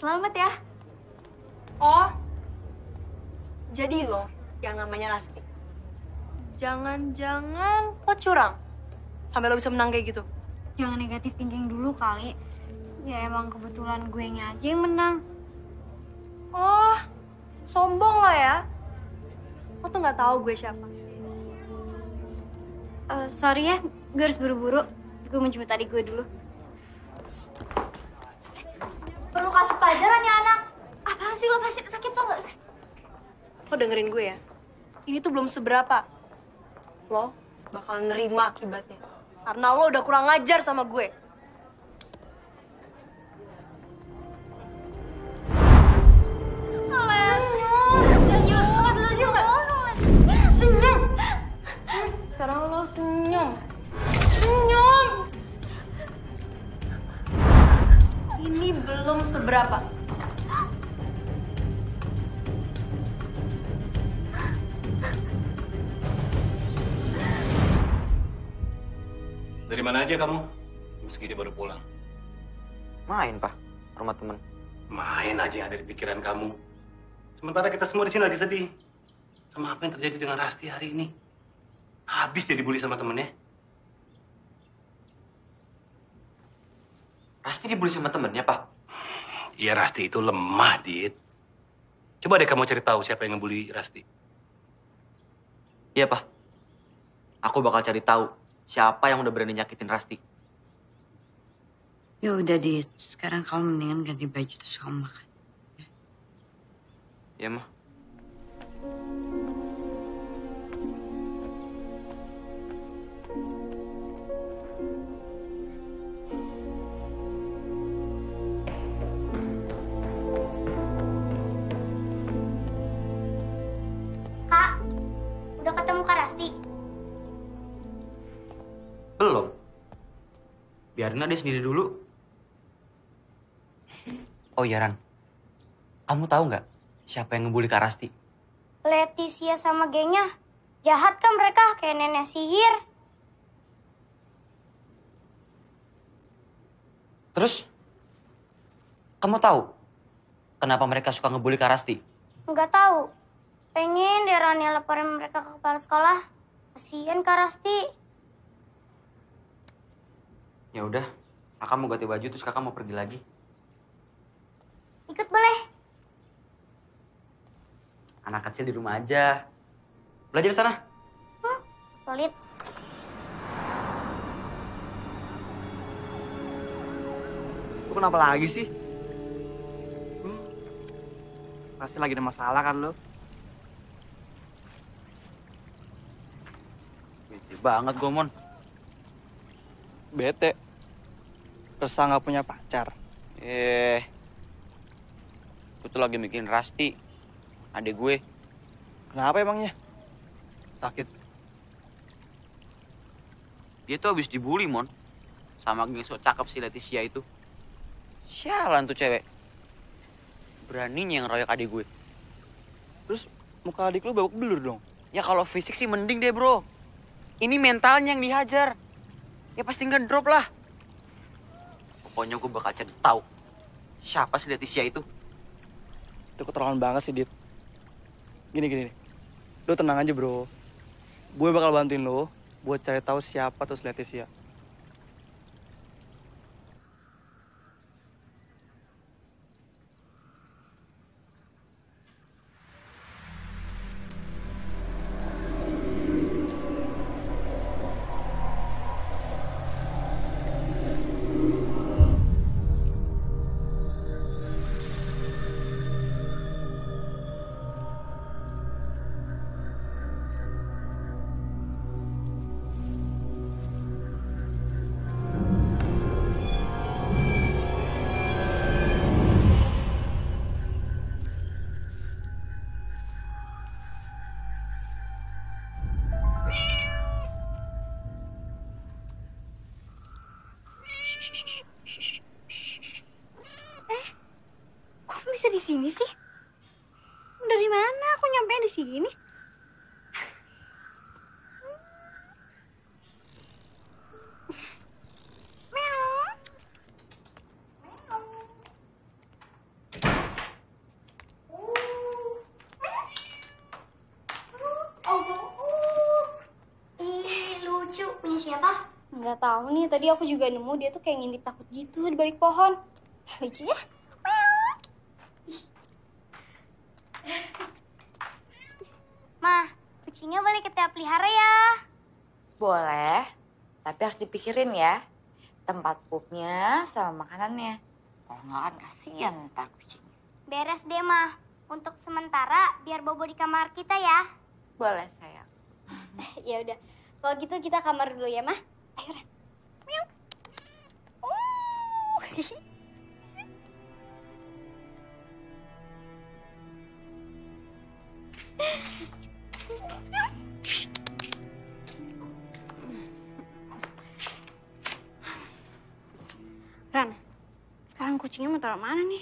Selamat ya. Oh, jadi lo yang namanya Rasti. Jangan-jangan lo curang sampai lo bisa menang kayak gitu. Jangan negatif thinking dulu kali. Ya emang kebetulan gue aja yang menang. Oh, sombong lo ya. Lo tuh nggak tahu gue siapa. Sorry ya, gue harus buru-buru. Gue mau jemput adik gue dulu. Perlu kasih pelajaran ya anak. Apaan sih lo pasti sakit lo nggak? Lo dengerin gue ya. Ini tuh belum seberapa. Lo bakal nerima akibatnya. Karena lo udah kurang ngajar sama gue. Senyum. Sekarang lo senyum. Senyum. Ini belum seberapa. Dari mana aja kamu? Meski dia baru pulang. Main, Pak. Rumah temen. Main aja yang ada di pikiran kamu. Sementara kita semua di sini lagi sedih. Sama apa yang terjadi dengan Rasti hari ini. Habis dia dibully sama temennya. Rasti dibully sama temennya, Pak. Iya, Rasti itu lemah, Dit. Coba deh kamu cari tahu siapa yang ngebully Rasti. Iya, Pak. Aku bakal cari tahu siapa yang udah berani nyakitin Rasti. Ya udah, Dit. Sekarang kamu mendingan ganti baju terus kamu makan. Iya, Mah. Kak, udah ketemu Kak Rasti? Belum. Biarin aja sendiri dulu. Oh iya, Ran. Kamu tahu nggak siapa yang ngebully Kak Rasti? Leticia sama gengnya. Jahat kan mereka, kayak nenek sihir. Terus, kamu tahu kenapa mereka suka ngebully Kak Rasti? Nggak tahu. Pengen deh Rani laporin mereka ke kepala sekolah. Kasian Kak Rasti. Ya udah, kakak mau ganti baju terus kakak mau pergi lagi. Ikut boleh? Anak kecil di rumah aja. Belajar sana. Solid. Lu kenapa lagi sih? Pasti lagi ada masalah kan lo? Bete banget gue, Mon. Bete. Resah nggak punya pacar. Gue tuh lagi mikirin Rasti. Adek gue. Kenapa emangnya? Sakit. Dia tuh habis dibully, Mon. Sama geng sok cakep si Leticia itu. Sialan tuh cewek. Beraninya yang royok adik gue. Terus muka adik lu babak belur dong. Ya kalau fisik sih mending deh, bro. Ini mentalnya yang dihajar. Ya pasti ngedrop lah. Pokoknya gue bakal cari tahu siapa si Leticia itu. Itu keterlaluan banget sih, Dit. Gini. Lu tenang aja, bro. Gue bakal bantuin lo buat cari tahu siapa tuh Leticia. Kok bisa di sini sih? Dari mana aku nyampe di sini? Meow. Nggak tahu nih, tadi aku juga nemu dia tuh kayak ngintip takut gitu di balik pohon. Lucu ya? Ma, kucingnya boleh kita pelihara ya? Boleh, tapi harus dipikirin ya. Tempat pupnya sama makanannya. Kalau nggak kan kasihan ntar kucingnya. Beres deh, Ma. Untuk sementara, biar Bobo di kamar kita ya. Boleh sayang. Ya udah, kalau gitu kita kamar dulu ya, Mah. Ayo, Ren. Meow. Ran, sekarang kucingnya mau taruh mana nih?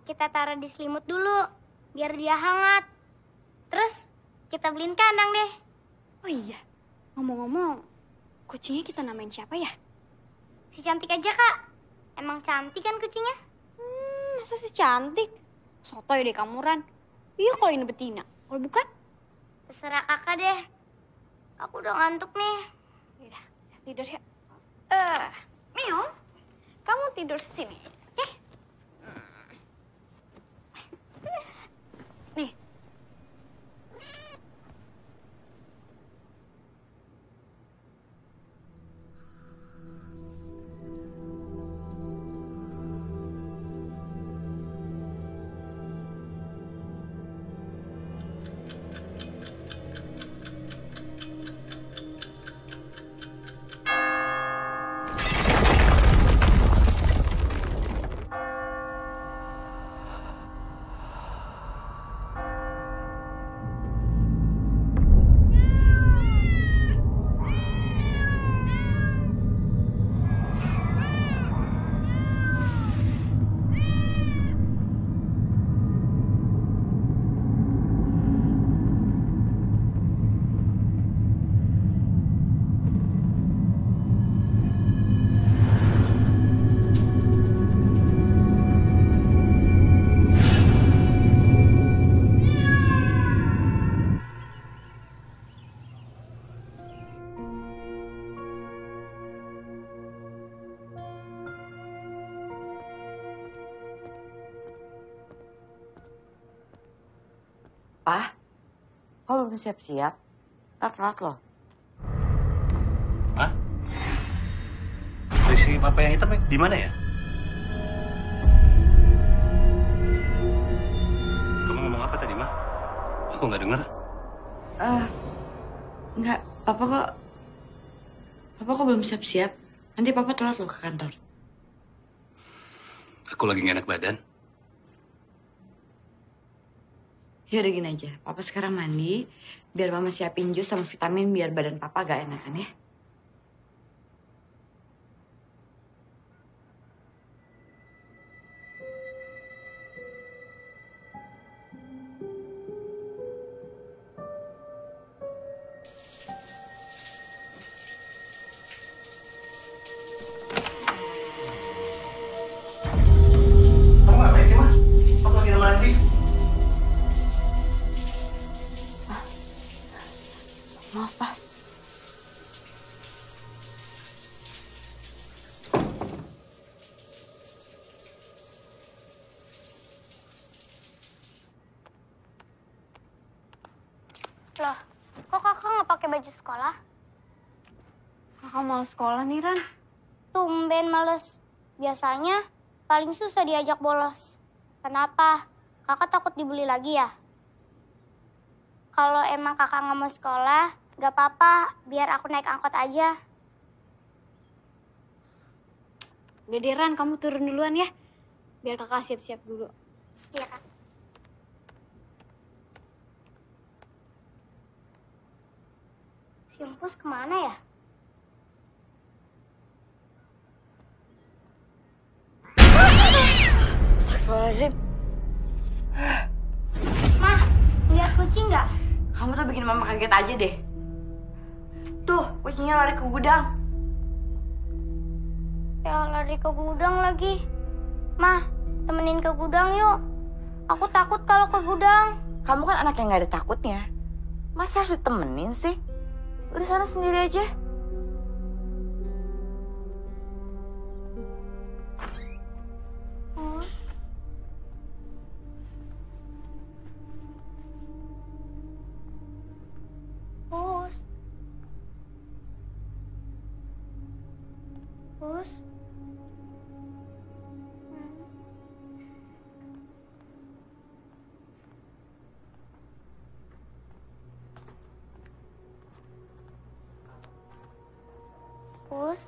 Kita taruh di selimut dulu, biar dia hangat. Terus kita beliin kandang deh. Oh iya, ngomong-ngomong, kucingnya kita namain siapa ya? Si Cantik aja, Kak. Emang cantik kan kucingnya? Masa sih cantik? Sotoy deh kamu, Ran. Iya kalau ini betina, kalau bukan? Terserah Kakak deh. Aku udah ngantuk nih. Yaudah, tidur ya. Meow, kamu tidur sini, oke? Nih. Pak, kok belum siap-siap? Ntar telat loh. Hah? Polisi papa yang hitam di mana ya? Kamu ngomong apa tadi, Ma? Aku nggak dengar. Enggak, Papa kok belum siap-siap? Nanti Papa telat loh ke kantor. Aku lagi nggak enak badan. Ya udah gini aja, Papa sekarang mandi, biar Mama siapin jus sama vitamin biar badan Papa gak enakan ya. Kamu ngapain sih, Ma? Aku lagi mandi. Maaf, Pak. Loh, kok Kakak nggak pakai baju sekolah? Kakak mau sekolah nih, Ran. Tumben males. Biasanya paling susah diajak bolos. Kenapa? Kakak takut dibully lagi ya? Kalau emang kakak nggak mau sekolah, nggak apa-apa. Biar aku naik angkot aja. Udah deh, Ran, kamu turun duluan ya. Biar kakak siap-siap dulu. Iya, Kak. Si Empus kemana ya? Astagfirullahaladzim. Mah, lihat kucing nggak? Kamu tuh bikin Mama kaget aja deh. Tuh, kucingnya lari ke gudang. Ya lari ke gudang lagi. Mah, temenin ke gudang yuk. Aku takut kalau ke gudang. Kamu kan anak yang gak ada takutnya. Masa harus ditemenin sih? Udah sana sendiri aja. Pus. Pus.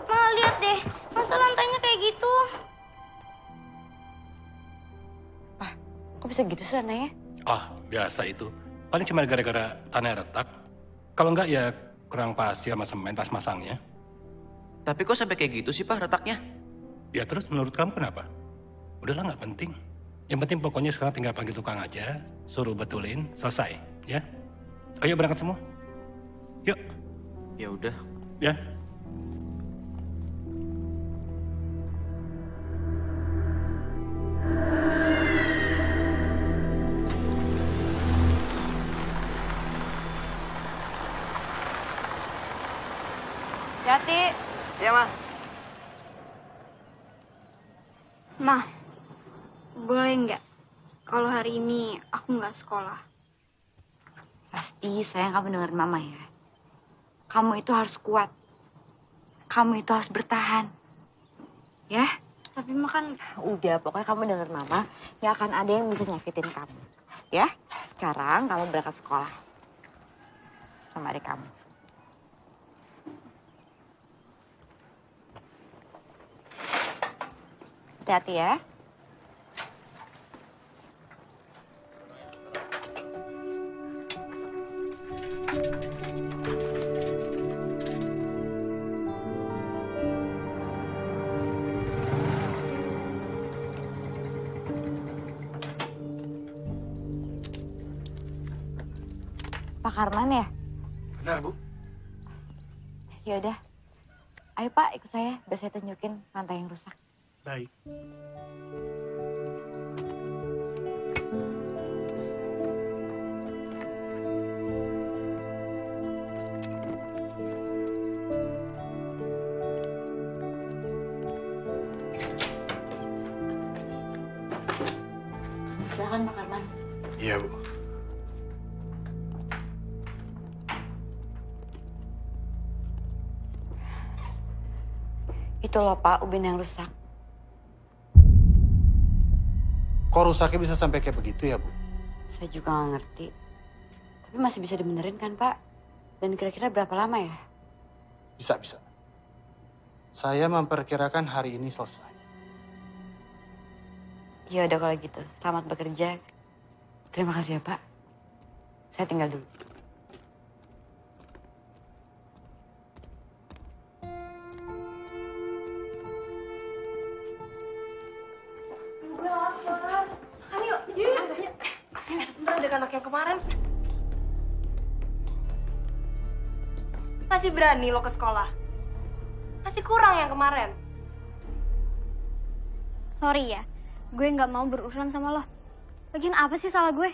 Ma, lihat deh. Masa lantainya kayak gitu? Kok bisa gitu sih anaknya? Ah, biasa itu. Paling cuma gara-gara tanah retak. Kalau enggak ya kurang pasir sama semen pas masangnya. Tapi kok sampai kayak gitu sih, Pak, retaknya? Ya terus menurut kamu kenapa? Udahlah nggak penting. Yang penting pokoknya sekarang tinggal panggil tukang aja, suruh betulin, selesai, ya. Ayo berangkat semua. Yuk, Ya udah. ya. Hati. Iya, Ma. Ma, boleh nggak kalau hari ini aku nggak sekolah? Pasti sayang kamu dengerin mama ya. Kamu itu harus kuat. Kamu itu harus bertahan. Ya? Tapi Ma kan Udah, pokoknya kamu dengerin mama. Nggak akan ada yang bisa nyakitin kamu. Ya? Sekarang kamu berangkat sekolah. Sama adik kamu. Hati-hati ya. Pak Karman ya? Benar, Bu. Ya udah. Ayo Pak, ikut saya. Biar saya tunjukin lantai yang rusak. Baik. Silakan Pak Karman. Iya, Bu. Itu loh Pak, ubin yang rusak. Kok rusaknya bisa sampai kayak begitu ya, Bu? Saya juga nggak ngerti. Tapi masih bisa dibenerin kan Pak? Dan kira-kira berapa lama ya? Bisa, bisa. Saya memperkirakan hari ini selesai. Ya udah kalau gitu. Selamat bekerja. Terima kasih ya Pak. Saya tinggal dulu. Gue lapar. Ayo, yuk. Bentar ada anak yang kemarin. Masih berani lo ke sekolah? Masih kurang yang kemarin. sorry ya, gue nggak mau berurusan sama lo. Lagian apa sih salah gue?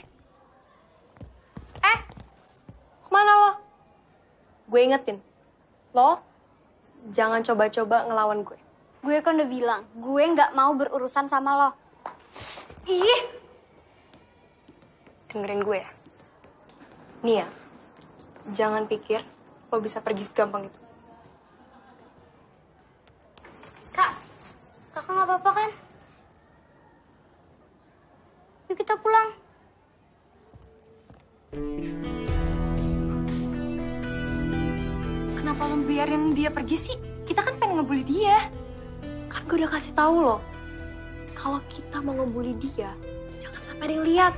Kemana lo? Gue ingetin. Lo jangan coba-coba ngelawan gue. Gue kan udah bilang, gue nggak mau berurusan sama lo. Ih! Dengerin gue ya. Nih ya, jangan pikir lo bisa pergi segampang itu. Kak, kakak nggak apa-apa kan? Yuk kita pulang. Kenapa lo biarin dia pergi sih? Kita kan pengen ngebully dia. Kan gue udah kasih tahu lo. Kalau kita mau ngebully dia, jangan sampai ada yang lihat.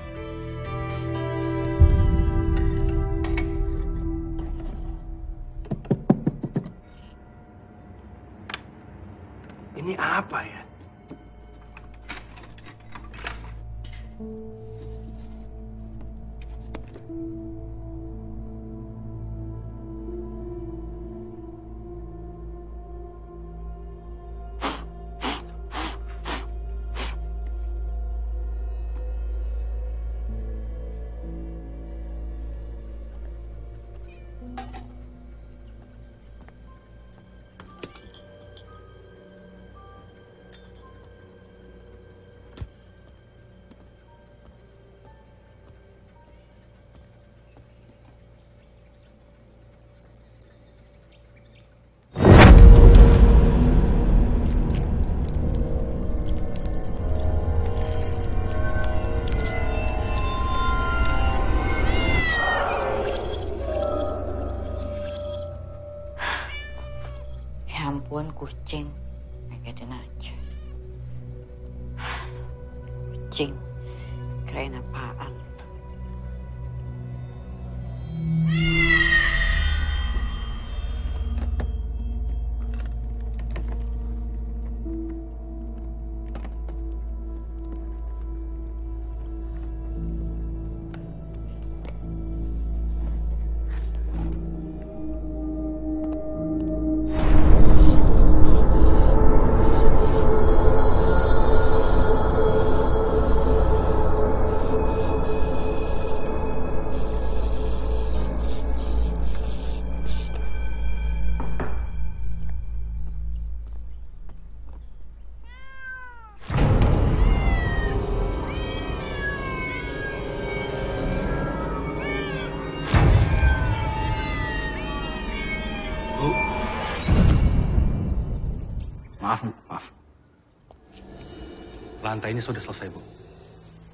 Ini apa ya? ampun, kucing. Megaden aja. Kucing. Kirain apaan? Maaf. Lantai ini sudah selesai, Bu.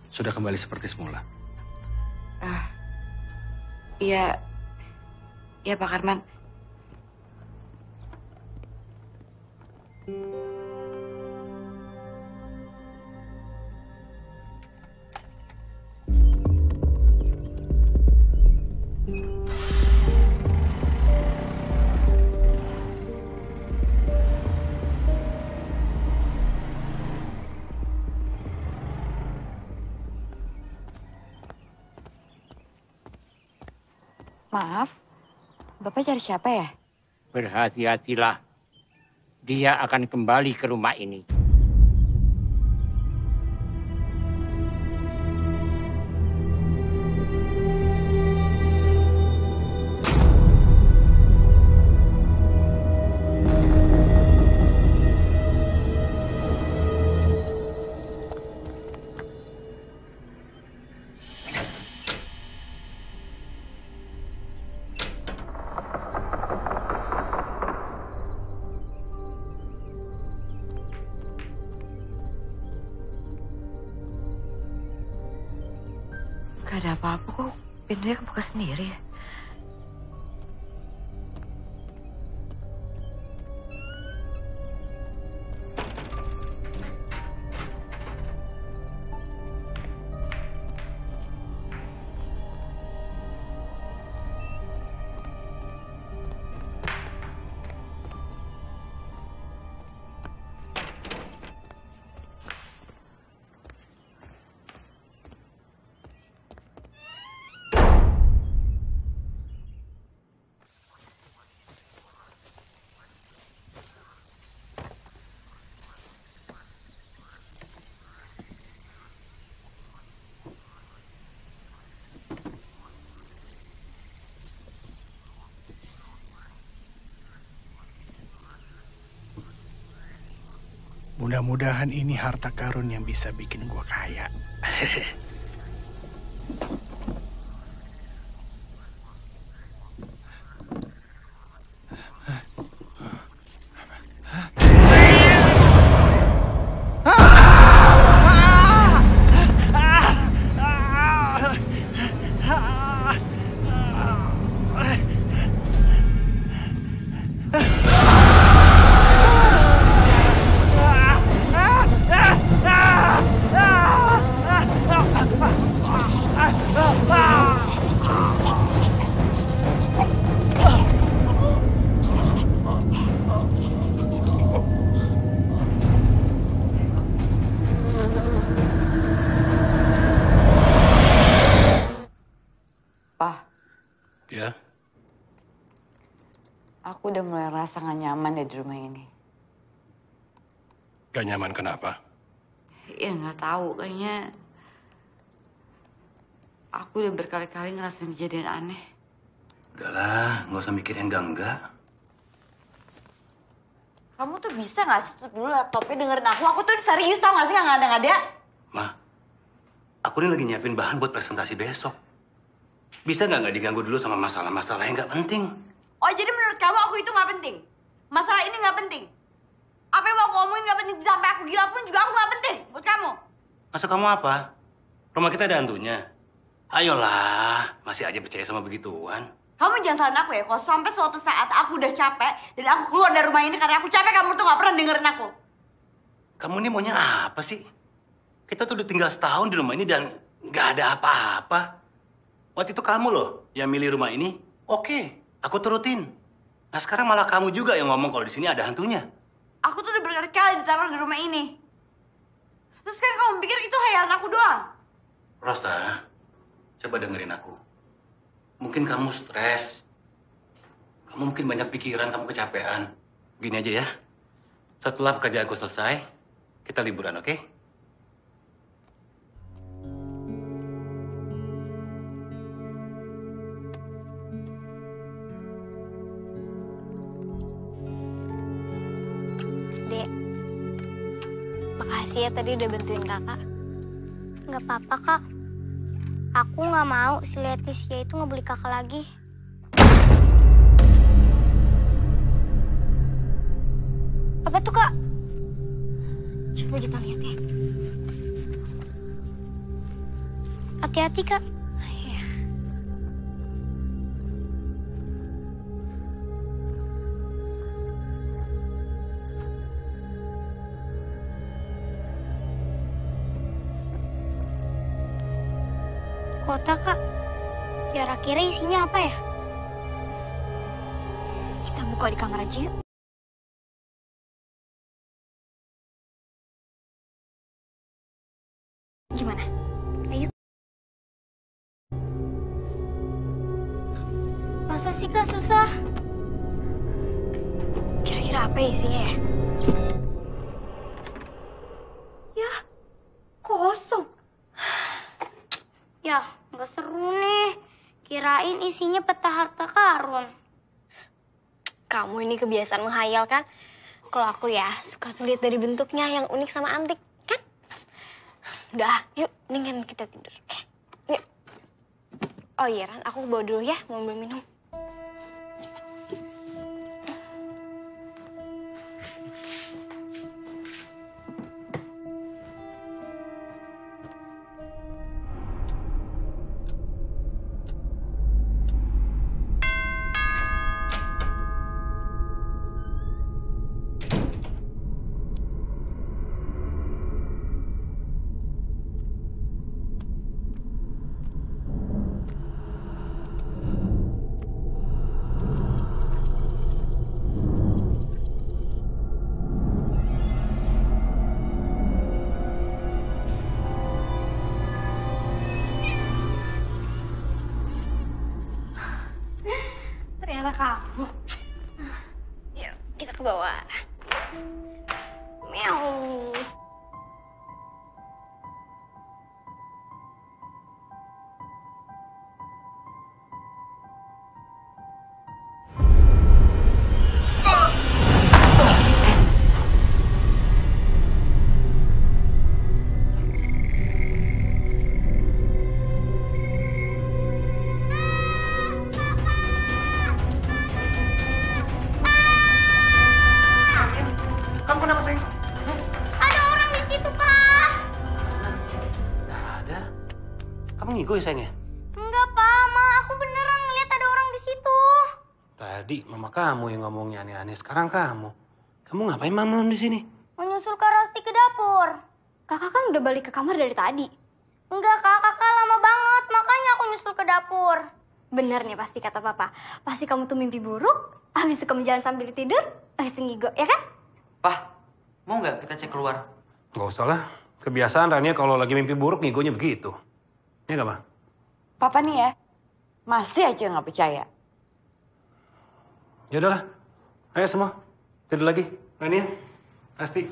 Sudah kembali seperti semula. Iya. Iya, Pak Karman. Maaf, Bapak cari siapa ya? Berhati-hatilah. Dia akan kembali ke rumah ini. Gak ada apa-apa kok. Pintunya kebuka sendiri ya. Mudah-mudahan ini harta karun yang bisa bikin gua kaya. Ya, Aku udah mulai rasa gak nyaman deh di rumah ini. gak nyaman kenapa? Ya nggak tahu, kayaknya aku udah berkali-kali ngerasain kejadian aneh. Udahlah, nggak usah mikirin enggak. Kamu tuh bisa nggak sih tutup dulu laptopnya, dengerin aku tuh serius tau nggak sih, nggak ngada-ngada. Ma, aku ini lagi nyiapin bahan buat presentasi besok. Bisa nggak diganggu dulu sama masalah-masalah yang nggak penting? Oh, jadi menurut kamu aku itu nggak penting? Masalah ini nggak penting? Apa yang mau aku ngomongin nggak penting, sampai aku gila pun juga aku nggak penting buat kamu. Maksud kamu apa? Rumah kita ada hantunya. Ayolah, masih aja percaya sama begituan. Kamu jangan salahin aku ya, kalau sampai suatu saat aku udah capek dan aku keluar dari rumah ini karena aku capek, kamu tuh gak pernah dengerin aku. Kamu ini maunya apa sih? Kita tuh udah tinggal setahun di rumah ini dan gak ada apa-apa. Waktu itu kamu loh yang milih rumah ini. Oke, aku turutin. Nah sekarang malah kamu juga yang ngomong kalau di sini ada hantunya. Aku tuh udah berkali-kali ditaruh di rumah ini. Terus sekarang kamu pikir itu hayalan aku doang? Rosa, coba dengerin aku. Mungkin kamu stres. Kamu mungkin banyak pikiran, kamu kecapean. Gini aja ya. Setelah pekerjaanku selesai, kita liburan, oke? Dek, makasih ya tadi udah bantuin kakak. Nggak apa-apa, Kak. Aku nggak mau si Leticia itu ngebully kakak lagi. Apa tuh, Kak? Coba kita lihat ya. Hati-hati, Kak. Iya. Kotak, Kak. Kira-kira isinya apa ya? Kita buka di kamar aja yuk. Gimana? Ayo. Masa sih, Kak, susah? Kira-kira apa isinya ya? Ya, kosong. Ya, nggak seru nih. Kirain isinya peta harta karun. Kamu ini kebiasaan menghayal kan? Kalau aku ya suka lihat dari bentuknya yang unik sama antik, kan? Udah, yuk, mendingan kita tidur. Oke, yuk. Oh iya, Ran, aku bawa dulu ya, mau ambil minum. Ternyata kamu. Yuk, kita ke bawah. Meow. Kamu kenapa, sayang? Ada orang di situ, Pak. Nggak ada. Kamu ngigo ya, sayang ya? Enggak, Pak. Ma, aku beneran ngeliat ada orang di situ. Tadi mama kamu yang ngomongnya aneh-aneh. Sekarang kamu. Kamu ngapain malam di sini? Menyusul Kak Rosti ke dapur. Kakak kan udah balik ke kamar dari tadi. Enggak, Kak. Kakak lama banget. Makanya aku nyusul ke dapur. Bener nih pasti kata papa. Pasti kamu tuh mimpi buruk, habis itu kamu jalan sambil tidur, habis itu ngigo, ya kan? Pah, mau nggak kita cek keluar? Nggak usah lah. Kebiasaan Rania kalau lagi mimpi buruk ngigonya begitu. Ya nggak, Ma? Papa nih ya, masih aja nggak percaya. Ya udahlah. Ayo semua. Tidur lagi. Rania, Asti,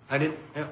Adit, ayo.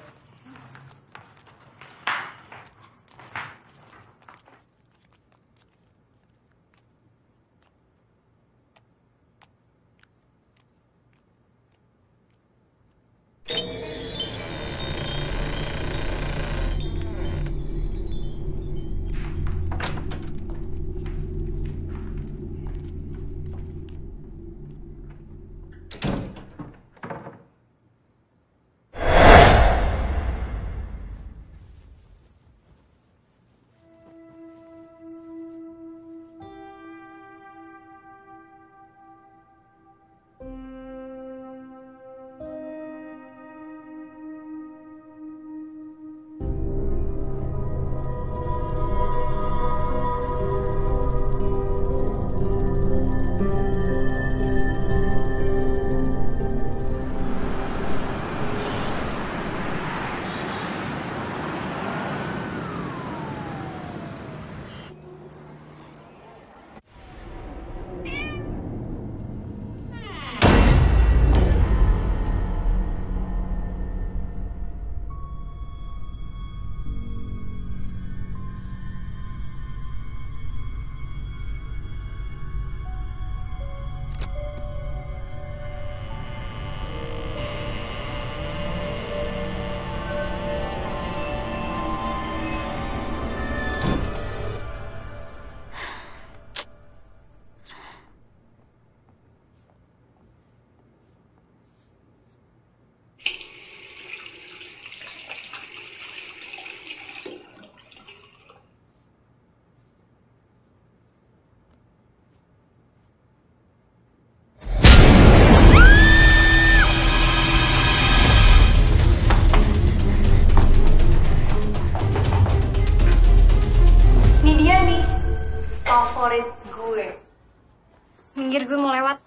Minggir, gue mau lewat.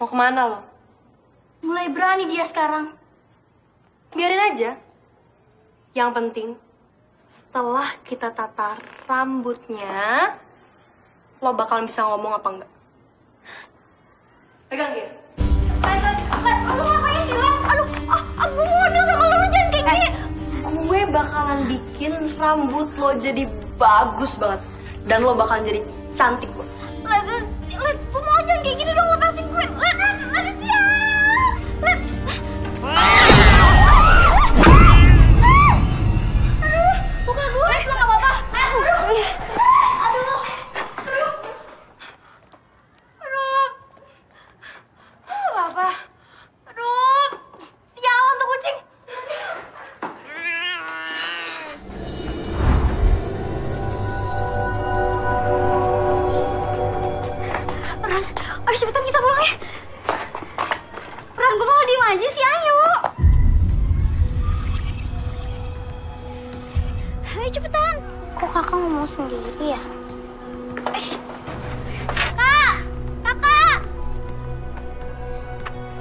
Mau kemana lo? Mulai berani dia sekarang. Biarin aja. Yang penting, setelah kita tata rambutnya, lo bakal bisa ngomong apa enggak. Pegang dia. Aduh, ngapain sih, Let? Aduh, gue mau ngomong sama lo, jangan kayak gini. Gue bakalan bikin rambut lo jadi bagus banget. Dan lo bakalan jadi cantik banget. Let, gue mau jangan kayak gini dong, lepasin gue. Let, ya. Let. Aduh, bukan gue. Let, lo gak apa-apa. Aduh. Apa? Aduh, sialan tuh kucing. Ran, ayo cepetan kita pulang ya. Ran, gue mau diem aja sih, ayo. Ayo cepetan. Kok kakak ngomong sendiri ya? Kak! Kakak!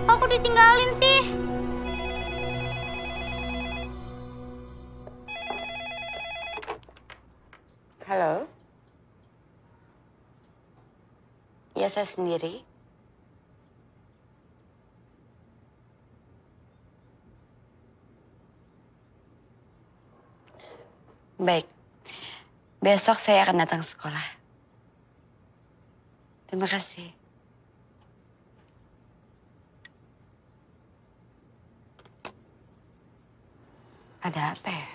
Kok aku ditinggalin sih? Halo? Ya, saya sendiri. Baik. Besok saya akan datang ke sekolah. Terima kasih. Ada apa ya?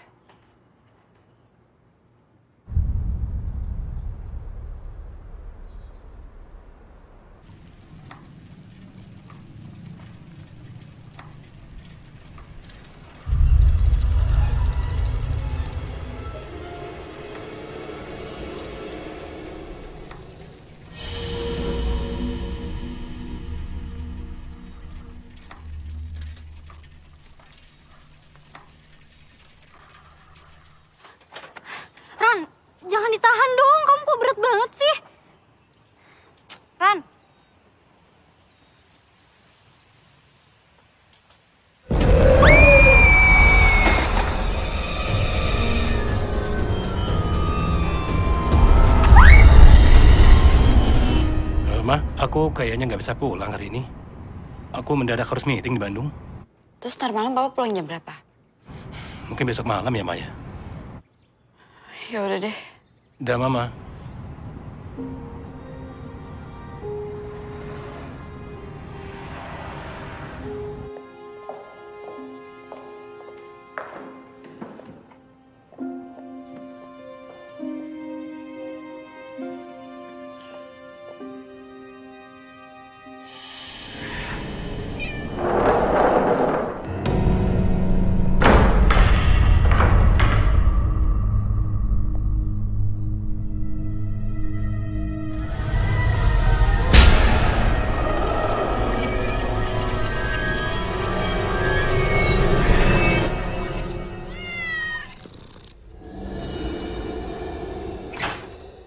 Ran, jangan ditahan dong. Kamu kok berat banget sih? Ran. Ma, aku kayaknya nggak bisa pulang hari ini. Aku mendadak harus meeting di Bandung. Terus ntar malam Bapak pulang jam berapa? Mungkin besok malam ya, Maya. Ya udah deh. Udah, Mama.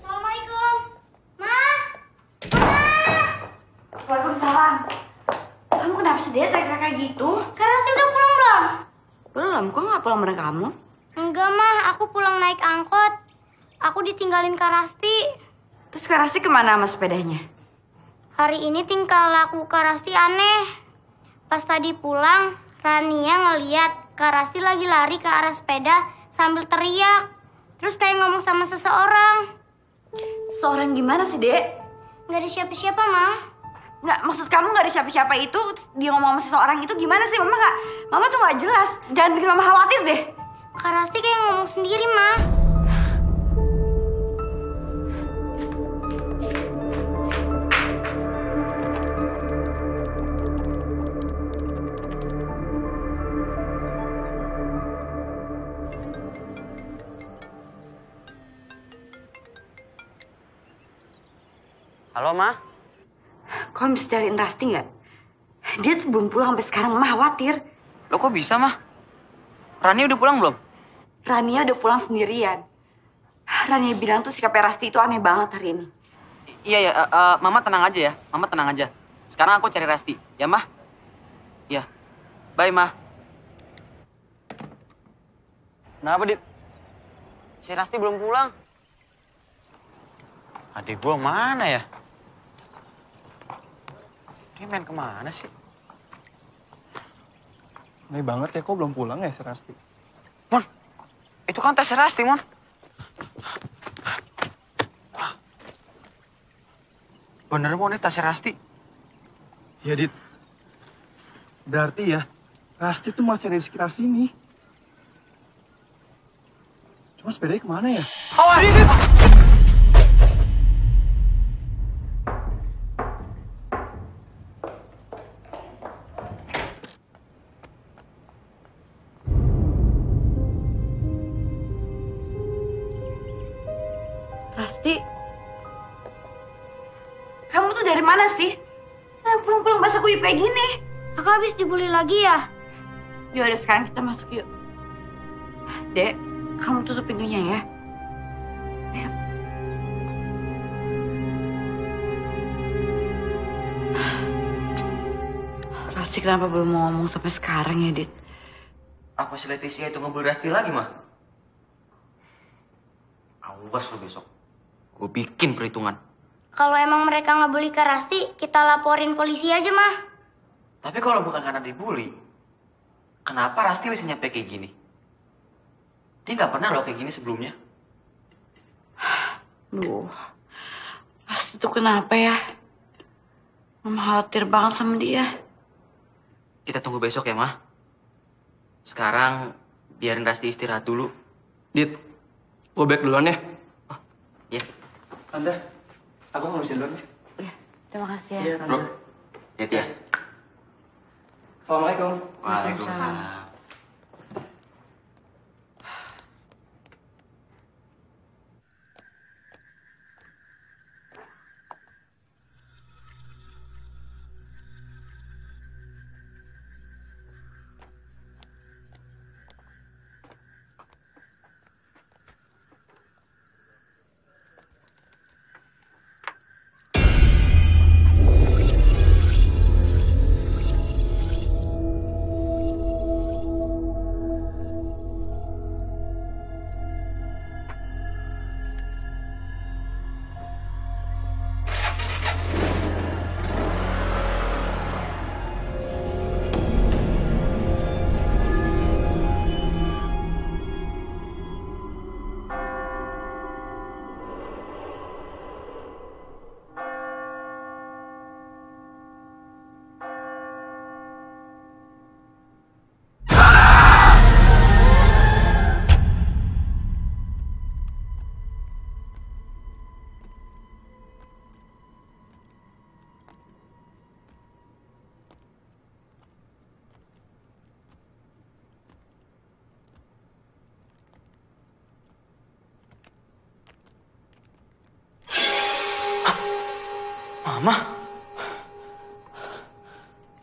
Assalamualaikum. Ma. Waalaikumsalam. Kamu kenapa sih dia teriak-teriak kayak gitu? Karasti udah pulang belum? Belum, kok nggak pulang bareng kamu? Enggak, mah. Aku pulang naik angkot. Aku ditinggalin Karasti. Terus Karasti kemana sama sepedanya? Hari ini tingkah laku Karasti aneh. Pas tadi pulang, Rania ngeliat Karasti lagi lari ke arah sepeda sambil teriak. Terus kayak ngomong sama seseorang. Seorang gimana sih, Dek? Nggak ada siapa-siapa, Mah. Nggak, maksud kamu nggak ada siapa-siapa itu, terus dia ngomong sama seseorang itu gimana sih? Mama tuh nggak jelas. Jangan bikin Mama khawatir deh. Karasti kayak ngomong sendiri, Mah. Halo, Ma? Kamu bisa cariin Rasti nggak? Dia tuh belum pulang sampai sekarang, Mama khawatir. Lo kok bisa, Ma? Rani udah pulang belum? Rania udah pulang sendirian. Rania bilang tuh sikapnya Rasti itu aneh banget hari ini. Iya, Mama tenang aja ya. Mama tenang aja. Sekarang aku cari Rasti. Ya, Mah? Iya. Bye, Mah. Kenapa, Dit? Si Rasti belum pulang. Adik gua mana ya? Dia main kemana sih? Aneh banget ya, kok belum pulang ya si Rasti? Mon, itu kan tas Rasti, Mon. Bener, Mon, ini tas Rasti. Ya, Dit. Berarti ya, Rasti tuh masih ada di sekitar sini. Cuma sepedanya kemana ya? Rasti, kamu tuh dari mana sih? Nah, pulang-pulang basah kuyup kayak gini. Kakak habis dibully lagi ya? Yaudah sekarang kita masuk yuk. Dek, kamu tutup pintunya ya. Ayo. Rasti kenapa belum mau ngomong sampai sekarang ya, Dit? Apa si Leticia itu ngebully Rasti lagi, Mah? Awas lo besok. Gue bikin perhitungan. Kalau emang mereka ngebully ke Rasti, kita laporin polisi aja, Mah. Tapi kalau bukan karena dibully, kenapa Rasti bisa nyampe kayak gini? Dia nggak pernah loh kayak gini sebelumnya. Duh, Rasti tuh kenapa ya? Mama khawatir banget sama dia. Kita tunggu besok ya, Mah. Sekarang biarin Rasti istirahat dulu. Dit, gue back duluan ya. Ya. Tante, aku ngabisin duluan ya. Ya, terima kasih ya. Iya, Bro, Tante. hati ya. Assalamualaikum. Waalaikumsalam.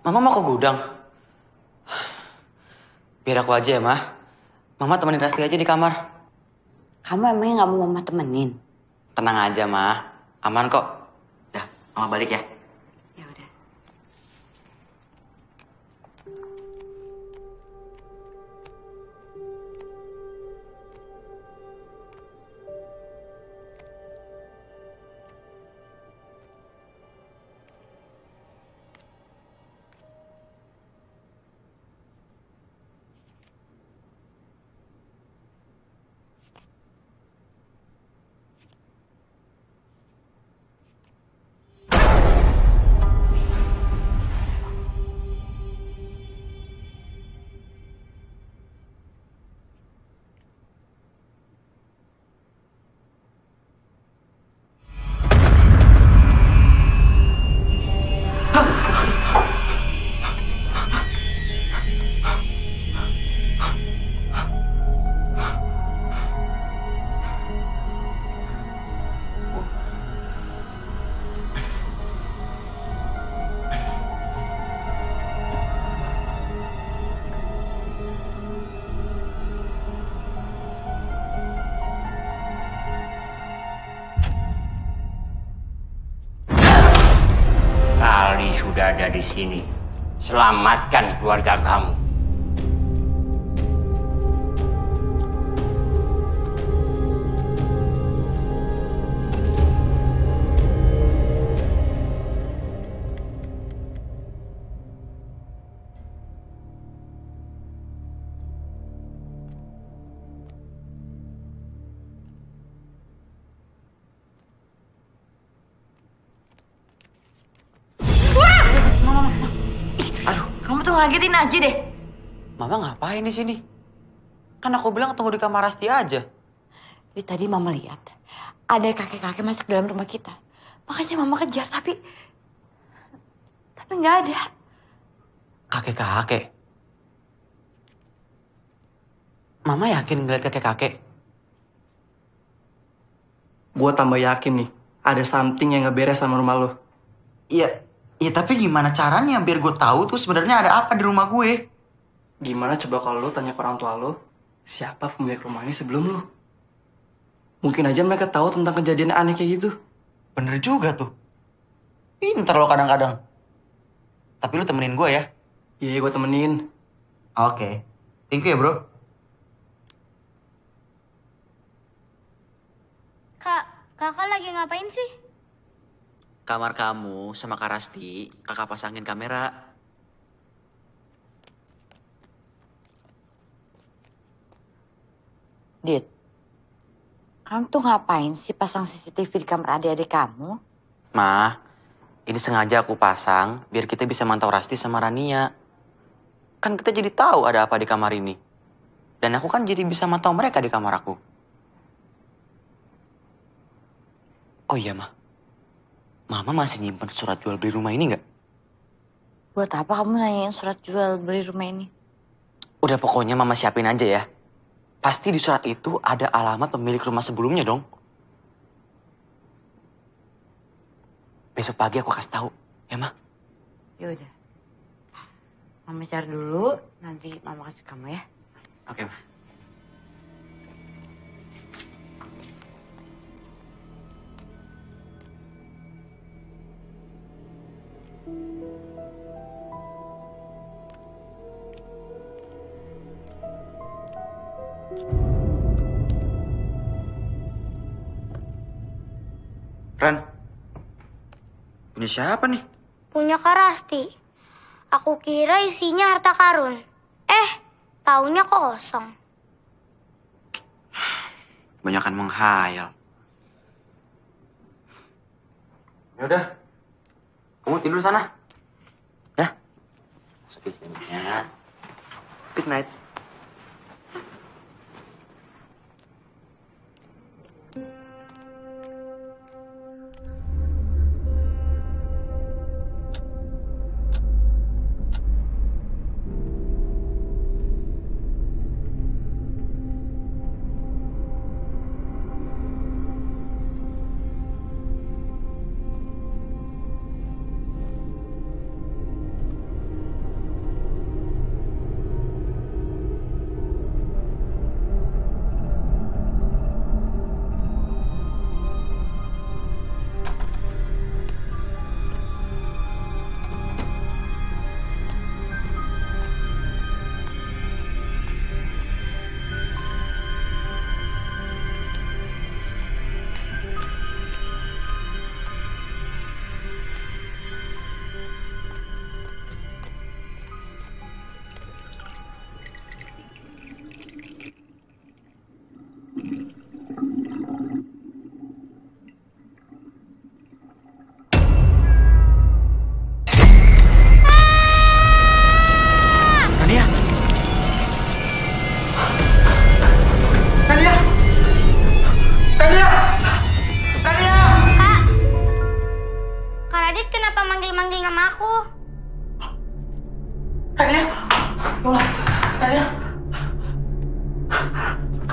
Mama mau ke gudang? Biar aku aja ya, Mah. Mama temenin Rasti aja di kamar. Kamu emangnya nggak mau Mama temenin? Tenang aja, Mah. Aman kok. Dah, Mama balik ya. Ya udah. ada di sini. Selamatkan keluarga kamu. Kamu tuh ngagetin aja deh. Mama ngapain di sini? Kan aku bilang tunggu di kamar Rasti aja. Jadi tadi mama lihat ada kakek-kakek masuk dalam rumah kita. Makanya mama kejar tapi nggak ada. Kakek-kakek? Mama yakin ngeliat kakek-kakek? Gue tambah yakin nih, ada something yang gak beres sama rumah lo. Iya tapi gimana caranya biar gue tahu tuh sebenarnya ada apa di rumah gue? Gimana coba kalau lo tanya ke orang tua lo, siapa pemilik rumah ini sebelum lo? Mungkin aja mereka tahu tentang kejadian aneh kayak gitu. Bener juga tuh. Pinter lo kadang-kadang. Tapi lo temenin gue ya? Iya, gue temenin. Oke. Thank you ya, bro. Kakak lagi ngapain sih? Kamar kamu sama Kak Rasti, kakak pasangin kamera. Dit, kamu tuh ngapain sih pasang CCTV di kamar adik-adik kamu? Ma, ini sengaja aku pasang biar kita bisa mantau Rasti sama Rania. Kan kita jadi tahu ada apa di kamar ini. Dan aku kan jadi bisa mantau mereka di kamar aku. Oh iya, Ma. Mama masih nyimpen surat jual beli rumah ini nggak? Buat apa kamu nanyain surat jual beli rumah ini? Udah pokoknya Mama siapin aja ya. Pasti di surat itu ada alamat pemilik rumah sebelumnya dong. Besok pagi aku kasih tahu, ya Ma? Yaudah. Mama cari dulu, nanti Mama kasih kamu ya. Oke, Ma. Ran, punya siapa nih? Punya Kak Rasti. Aku kira isinya harta karun. Taunya kosong. Banyakan menghayal. Yaudah, kamu tidur sana. Ya, masuk ke sini ya. Good night.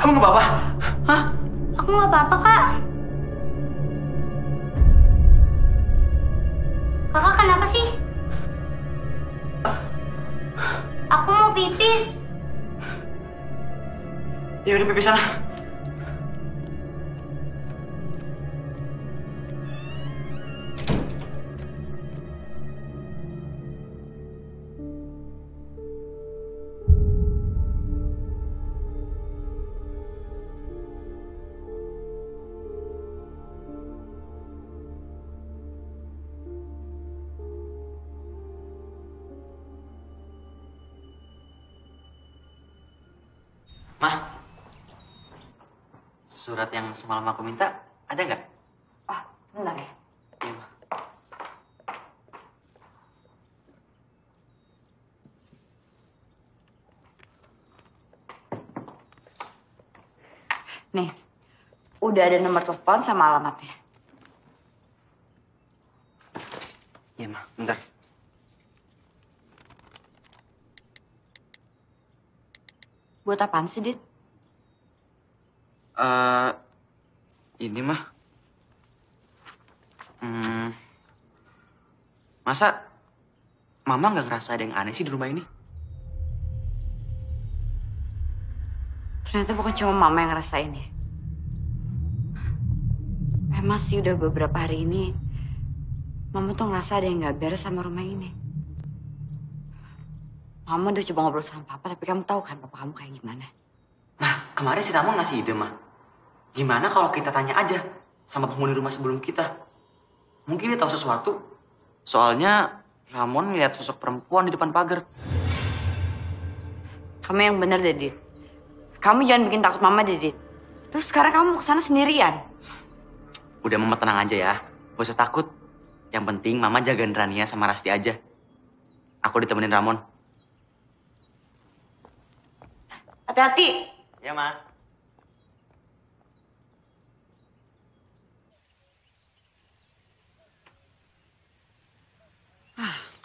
Kamu nggak apa-apa? Hah? Aku nggak apa-apa, Kak. Kakak kenapa sih? Aku mau pipis. Ya udah pipis sana. Mah, surat yang semalam aku minta ada nggak? Bentar ya. Iya, Mah. Nih, udah ada nomor telepon sama alamatnya. Iya, Mah. Bentar. Buat apaan sih, Dit? Ini mah. Masa Mama nggak ngerasa ada yang aneh sih di rumah ini? Ternyata bukan cuma Mama yang ngerasain ya. Emang sih udah beberapa hari ini Mama tuh ngerasa ada yang nggak beres sama rumah ini. Mama udah coba ngobrol sama Papa, tapi kamu tahu kan Papa kamu kayak gimana. Nah, kemarin si Ramon ngasih ide, Mah. Gimana kalau kita tanya aja sama penghuni rumah sebelum kita? Mungkin dia tahu sesuatu. Soalnya Ramon ngeliat sosok perempuan di depan pagar. Kamu yang bener deh, Dit. Kamu jangan bikin takut Mama deh, Dit. Terus sekarang kamu kesana sendirian. Udah, Mama tenang aja ya. Gak usah takut. Yang penting Mama jagain Rania sama Rasti aja. Aku ditemenin Ramon. Hati-hati. Ya, Ma.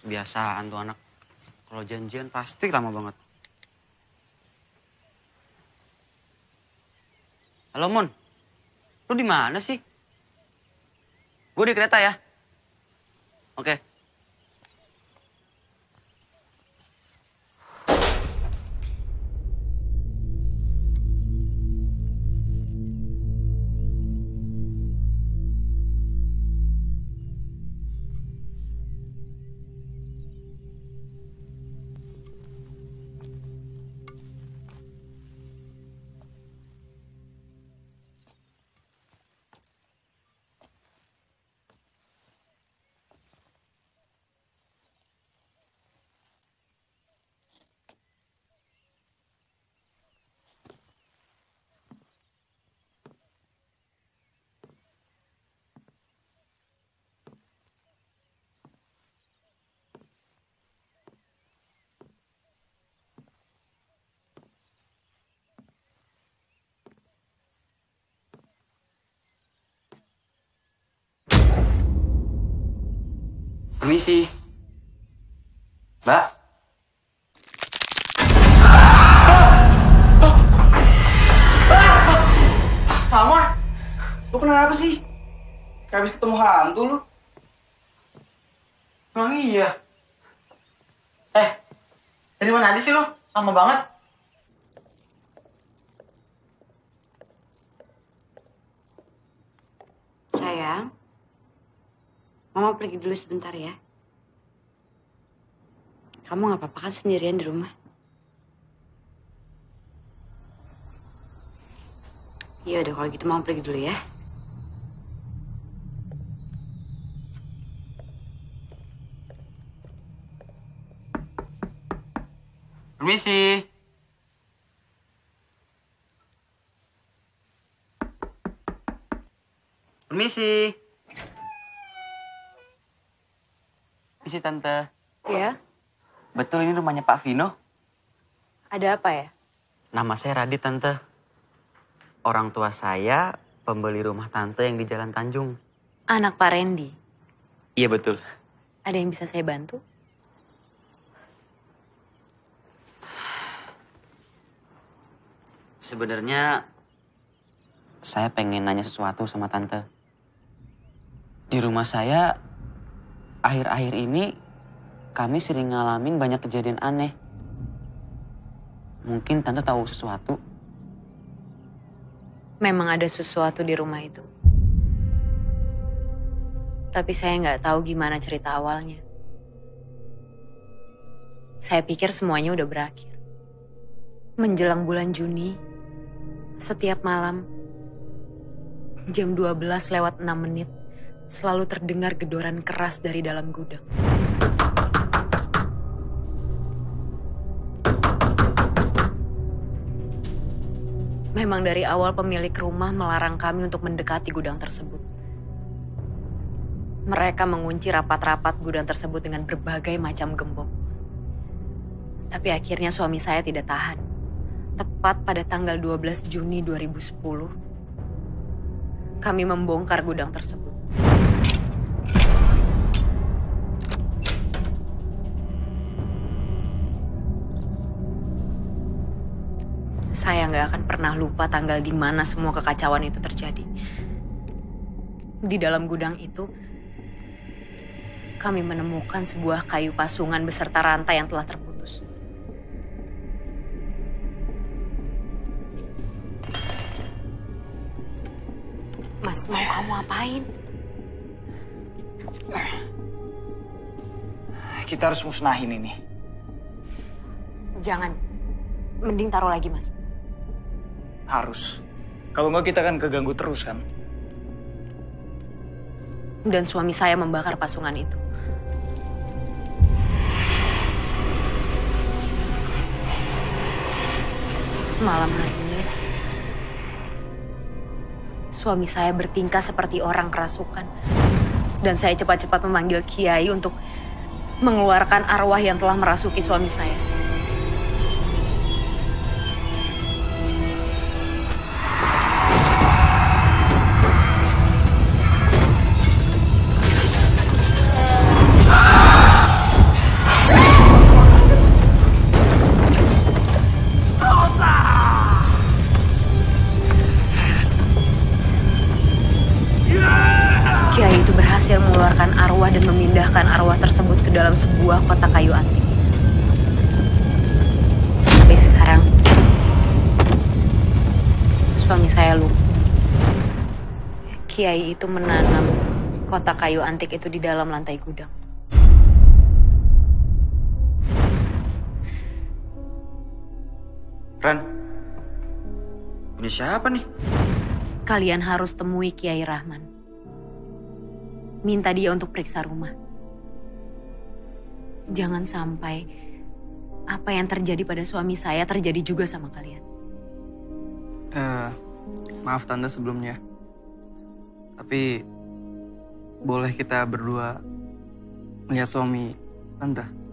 Kebiasaan tuh anak. Kalau janjian pasti lama banget. Halo, Mon. Lu di mana sih? Gue di kereta ya. Oke. Permisi. Mbak. Ramon, lu kenapa sih? Kayak habis ketemu hantu lu. Emang iya. Dari mana aja sih lu? Lama banget. Sayang, Mama pergi dulu sebentar ya. Kamu gak apa-apa kan sendirian di rumah? Ya udah kalau gitu Mama pergi dulu ya. Permisi. Permisi. Permisi, Tante. Ya, Betul ini rumahnya Pak Vino? ada apa ya? Nama saya Radit, Tante. Orang tua saya pembeli rumah Tante yang di Jalan Tanjung. Anak Pak Randy. Iya, betul. Ada yang bisa saya bantu? Sebenarnya saya pengen nanya sesuatu sama Tante. Di rumah saya akhir-akhir ini kami sering ngalamin banyak kejadian aneh. Mungkin Tante tahu sesuatu. Memang ada sesuatu di rumah itu. Tapi saya nggak tahu gimana cerita awalnya. Saya pikir semuanya udah berakhir. Menjelang bulan Juni, setiap malam, jam 12:06, selalu terdengar gedoran keras dari dalam gudang. Memang dari awal pemilik rumah melarang kami untuk mendekati gudang tersebut. Mereka mengunci rapat-rapat gudang tersebut dengan berbagai macam gembok. Tapi akhirnya suami saya tidak tahan. Tepat pada tanggal 12 Juni 2010, kami membongkar gudang tersebut. Saya nggak akan pernah lupa tanggal di mana semua kekacauan itu terjadi. Di dalam gudang itu, kami menemukan sebuah kayu pasungan beserta rantai yang telah terputus. Mas, mau kamu apain? Kita harus musnahin ini. Jangan. Mending taruh lagi, Mas. Harus. Kalau nggak kita kan keganggu terus kan. Dan suami saya membakar pasungan itu. Malam hari ini, suami saya bertingkah seperti orang kerasukan. Dan saya cepat-cepat memanggil Kiai untuk mengeluarkan arwah yang telah merasuki suami saya. Kiai itu berhasil mengeluarkan arwah dan memindahkan arwah tersebut ke dalam sebuah kotak kayu antik. Tapi sekarang, suami saya lupa. Kiai itu menanam kotak kayu antik itu di dalam lantai gudang. Ran, ini siapa nih? Kalian harus temui Kiai Rahman. Minta dia untuk periksa rumah. Jangan sampai apa yang terjadi pada suami saya terjadi juga sama kalian. Maaf Tante sebelumnya. Tapi boleh kita berdua melihat suami Tante?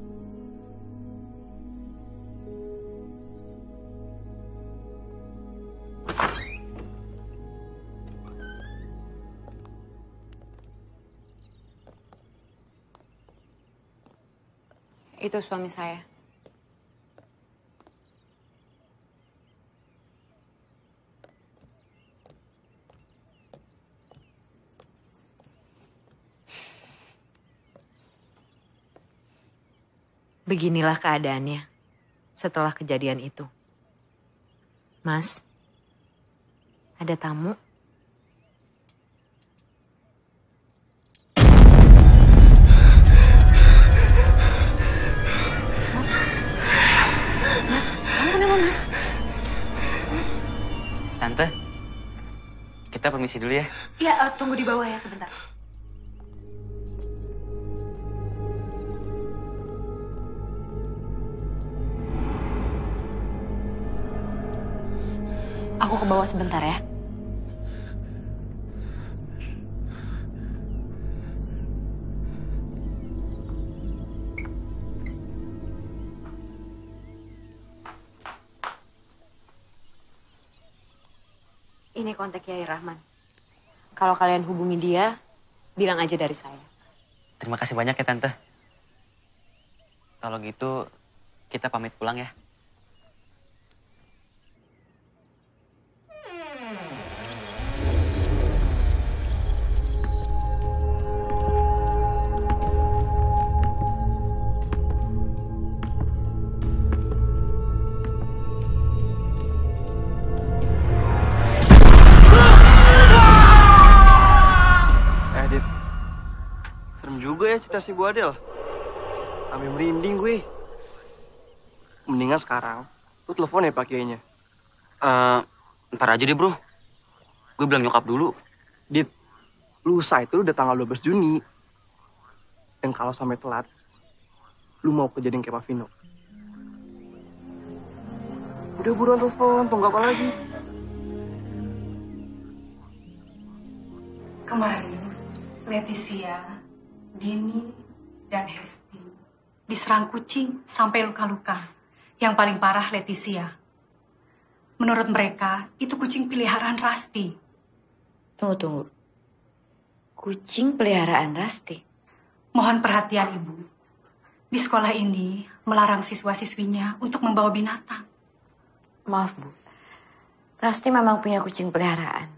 Itu suami saya. Beginilah keadaannya setelah kejadian itu. Mas, ada tamu? Tante, kita permisi dulu ya. Ya, tunggu di bawah ya sebentar. Aku ke bawah sebentar ya. Ini kontak Kiai Rahman. Kalau kalian hubungi dia, bilang aja dari saya. Terima kasih banyak ya Tante. Kalau gitu, kita pamit pulang ya. Cerita si Bu Adel. Sampai merinding gue. Mendingan sekarang lu telepon ya Pak Kiainya. Ntar aja deh bro. Gue bilang nyokap dulu. Dit, lusa itu udah tanggal 12 Juni. Dan kalau sampai telat, lu mau kejadian kayak Pak Vino. Udah buruan telepon, tunggu apa lagi? Kemarin, Leticia, Dini, dan Hesti diserang kucing sampai luka-luka. Yang paling parah Leticia. Menurut mereka, itu kucing peliharaan Rasti. Tunggu. Kucing peliharaan Rasti? Mohon perhatian Ibu. Di sekolah ini melarang siswa-siswinya untuk membawa binatang. Maaf Bu, Rasti memang punya kucing peliharaan.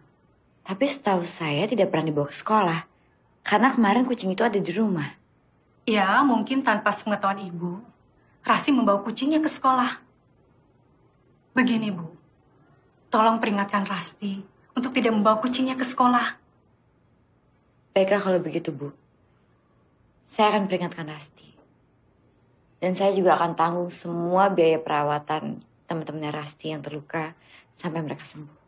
Tapi setahu saya tidak pernah dibawa ke sekolah. Karena kemarin kucing itu ada di rumah. Ya, mungkin tanpa sepengetahuan Ibu, Rasti membawa kucingnya ke sekolah. Begini Bu, tolong peringatkan Rasti untuk tidak membawa kucingnya ke sekolah. Baiklah kalau begitu Bu. Saya akan peringatkan Rasti. Dan saya juga akan tanggung semua biaya perawatan teman-temannya Rasti yang terluka sampai mereka sembuh.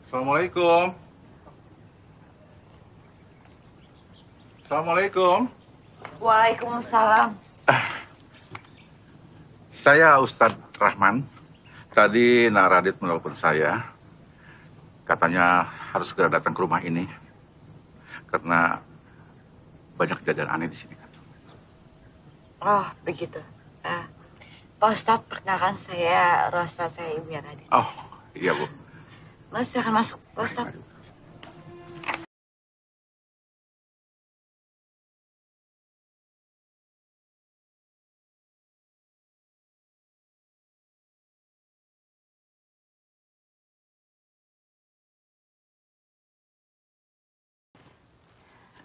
Assalamualaikum. Assalamualaikum. Waalaikumsalam. Saya Ustadz Rahman. Tadi Nak Radit menelpon saya. Katanya harus segera datang ke rumah ini. Karena banyak kejadian aneh di sini. Oh, begitu. Pak Ustadz, perkenalkan saya Rosa, saya ibunya Radit. Oh, iya Bu. Mas, silahkan masuk, Pak Ustadz.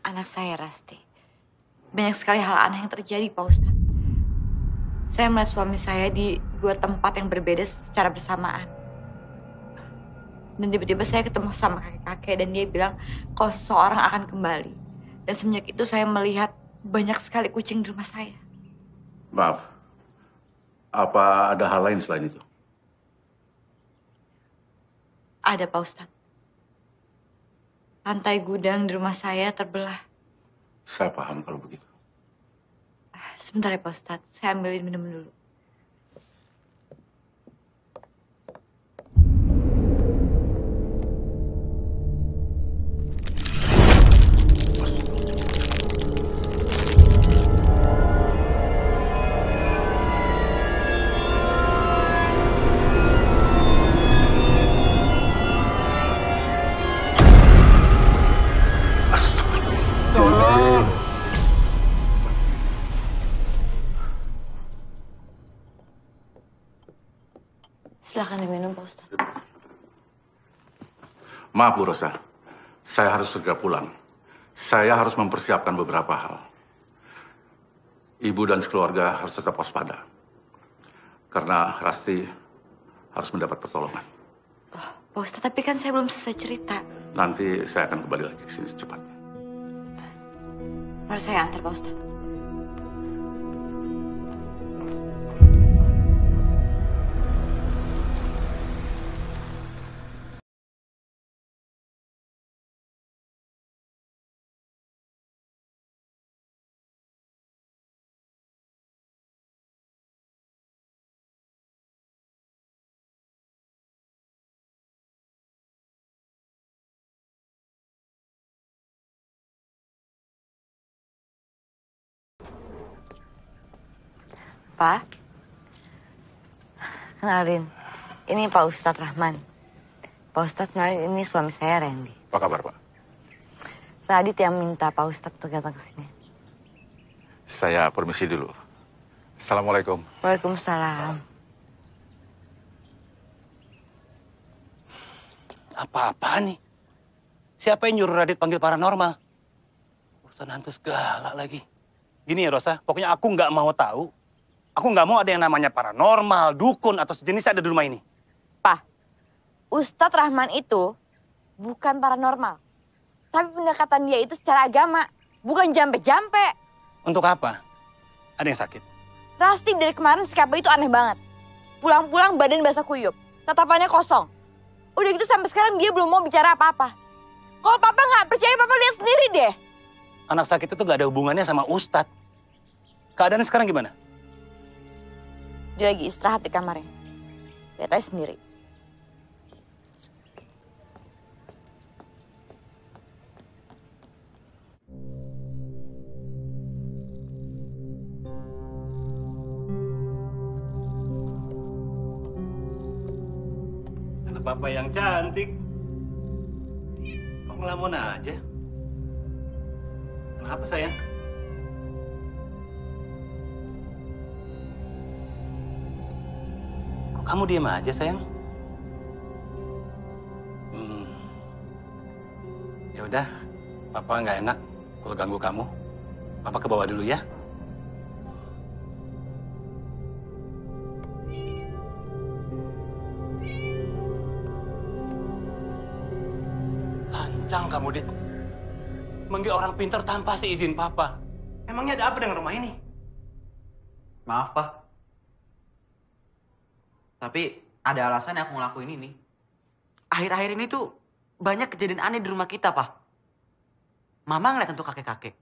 Anak saya, Rasti. Banyak sekali hal aneh yang terjadi, Pak Ustadz. Saya melihat suami saya di dua tempat yang berbeda secara bersamaan. Dan tiba-tiba saya ketemu sama kakek-kakek dan dia bilang kalau seseorang akan kembali. Dan semenjak itu saya melihat banyak sekali kucing di rumah saya. Maaf. Apa ada hal lain selain itu? Ada, Pak Ustadz. Lantai gudang di rumah saya terbelah. Saya paham kalau begitu. Sebentar ya Pak Ustadz, saya ambilin minum dulu. Silahkan diminum, Pak Ustadz. Maaf Bu Rosa, saya harus segera pulang. Saya harus mempersiapkan beberapa hal. Ibu dan sekeluarga harus tetap waspada. Karena Rasti harus mendapat pertolongan. Oh, Pak Ustadz, tapi kan saya belum selesai cerita. Nanti saya akan kembali lagi ke sini secepatnya. Mari saya antar, Pak Ustadz. Pak, kenalin, ini Pak Ustadz Rahman. Pak Ustadz, kenalin ini suami saya, Randy. Apa kabar, Pak? Radit yang minta Pak Ustadz untuk datang ke sini. Saya permisi dulu. Assalamualaikum. Waalaikumsalam. Apa-apaan nih? Siapa yang nyuruh Radit panggil paranormal? Urusan hantu segala lagi. Gini ya Rosa, pokoknya aku nggak mau tahu Aku nggak mau ada yang namanya paranormal, dukun, atau sejenis ada di rumah ini. Pak, Ustadz Rahman itu bukan paranormal. Tapi pendekatan dia itu secara agama, bukan jampe-jampe. Untuk apa? Ada yang sakit? Rasti dari kemarin sikapnya itu aneh banget. Pulang-pulang badan basah kuyup, tatapannya kosong. Udah gitu sampai sekarang dia belum mau bicara apa-apa. Kalau papa nggak percaya, papa lihat sendiri deh. Anak sakit itu nggak ada hubungannya sama Ustadz. Keadaannya sekarang gimana? Dia lagi istirahat di kamarnya. Lihat aja sendiri. Anak papa yang cantik. Kok ngelamun aja? Kenapa sayang? Kok kamu diam aja sayang? Ya udah, papa nggak enak kalau ganggu kamu. Papa ke bawah dulu ya. Lancang kamu, Dit. Manggil orang pintar tanpa seizin papa. Emangnya ada apa dengan rumah ini? Maaf, Pak. Tapi ada alasan yang aku ngelakuin ini. Akhir-akhir ini tuh banyak kejadian aneh di rumah kita, Pak. Mama ngeliat tuh kakek-kakek.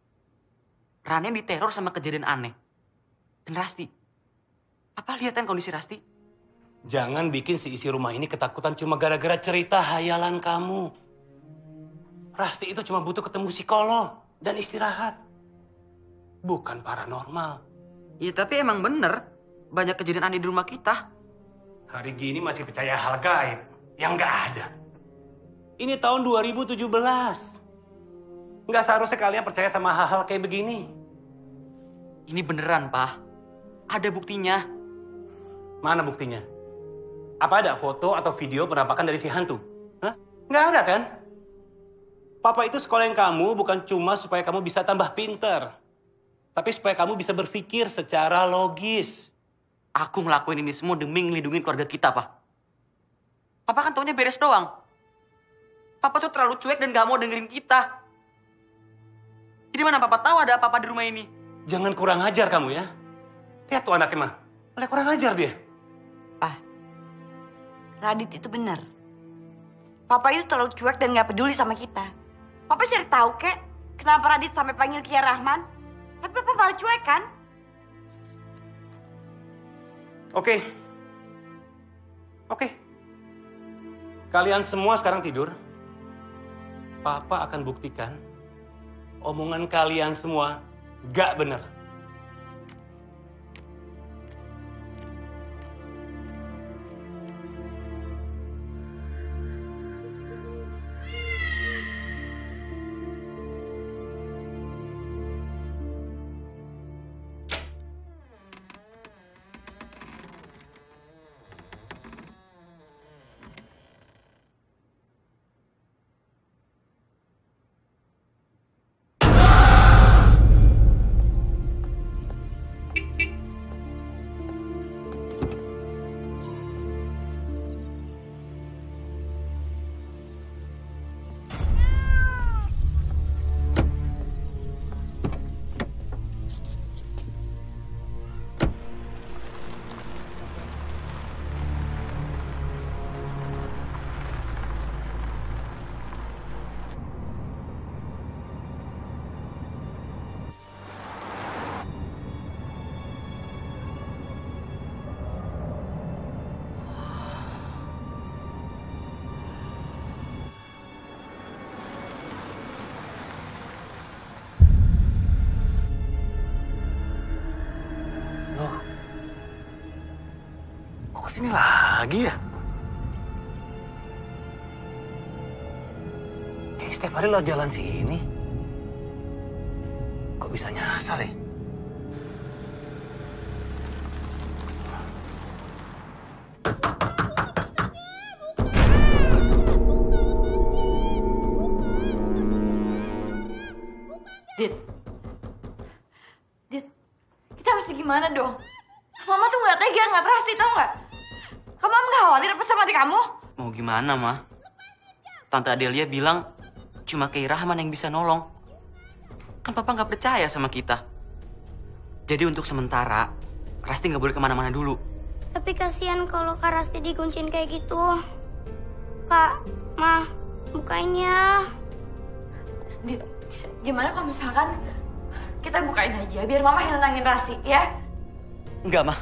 Rani diteror sama kejadian aneh. Dan Rasti. Papa lihat kan kondisi Rasti? Jangan bikin si isi rumah ini ketakutan cuma gara-gara cerita hayalan kamu. Rasti itu cuma butuh ketemu psikolog dan istirahat. Bukan paranormal. Iya, tapi emang bener. Banyak kejadian aneh di rumah kita. Hari gini masih percaya hal gaib yang nggak ada. Ini tahun 2017. Nggak seharusnya kalian percaya sama hal-hal kayak begini. Ini beneran, Pak. Ada buktinya. Mana buktinya? Apa ada foto atau video penampakan dari si hantu? Hah? Nggak ada kan? Papa itu sekolahin kamu bukan cuma supaya kamu bisa tambah pinter. Tapi supaya kamu bisa berpikir secara logis. Aku ngelakuin ini semua demi ngelindungin keluarga kita, Pak. Papa kan taunya beres doang. Papa tuh terlalu cuek dan gak mau dengerin kita. Jadi mana Papa tahu ada apa-apa di rumah ini? Jangan kurang ajar kamu ya. Lihat tuh anaknya mah. Malah kurang ajar dia. Pak, Radit itu benar. Papa itu terlalu cuek dan gak peduli sama kita. Papa cari tahu kek, kenapa Radit sampai panggil Kia Rahman? Tapi Papa malah cuek kan? Oke. Kalian semua sekarang tidur. Papa akan buktikan omongan kalian semua gak benar. Kesini lagi ya? Kayak setiap hari lo jalan sini. Kok bisa nyasar ya? Dit, kita harus gimana dong? Mama tuh nggak tega, nggak Rasti, tau nggak? Kamu nggak khawatir apa sama adik kamu? Mau gimana, Ma? Tante Adelia bilang cuma Kei Rahman yang bisa nolong. Kan Papa nggak percaya sama kita. Jadi untuk sementara, Rasti nggak boleh kemana-mana dulu. Tapi kasihan kalau Kak Rasti dikuncin kayak gitu. Kak, Ma, bukainnya. Gimana kalau misalkan kita bukain aja biar Mama yang nenangin Rasti, ya? Enggak, Ma.